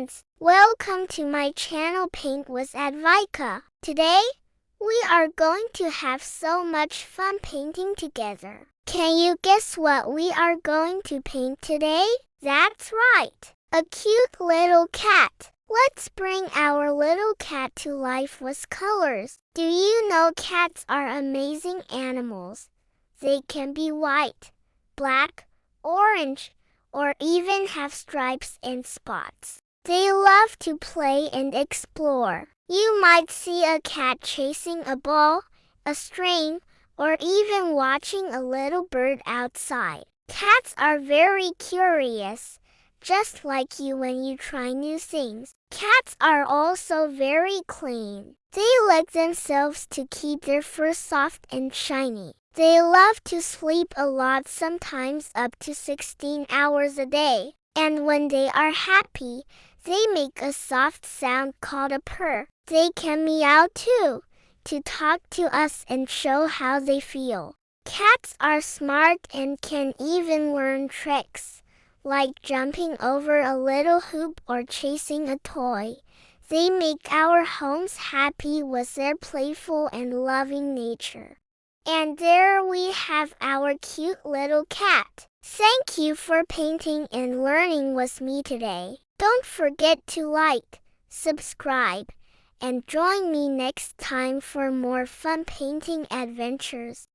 friends, welcome to my channel Paint with Advika. Today, we are going to have so much fun painting together. Can you guess what we are going to paint today? That's right, a cute little cat. Let's bring our little cat to life with colors. Do you know cats are amazing animals? They can be white, black, orange, or even have stripes and spots. They love to play and explore. You might see a cat chasing a ball, a string, or even watching a little bird outside. Cats are very curious, just like you when you try new things. Cats are also very clean. They lick themselves to keep their fur soft and shiny. They love to sleep a lot, sometimes up to 16 hours a day. And when they are happy, they make a soft sound called a purr. They can meow too, to talk to us and show how they feel. Cats are smart and can even learn tricks, like jumping over a little hoop or chasing a toy. They make our homes happy with their playful and loving nature. And there we have our cute little cat. Thank you for painting and learning with me today. Don't forget to like, subscribe, and join me next time for more fun painting adventures.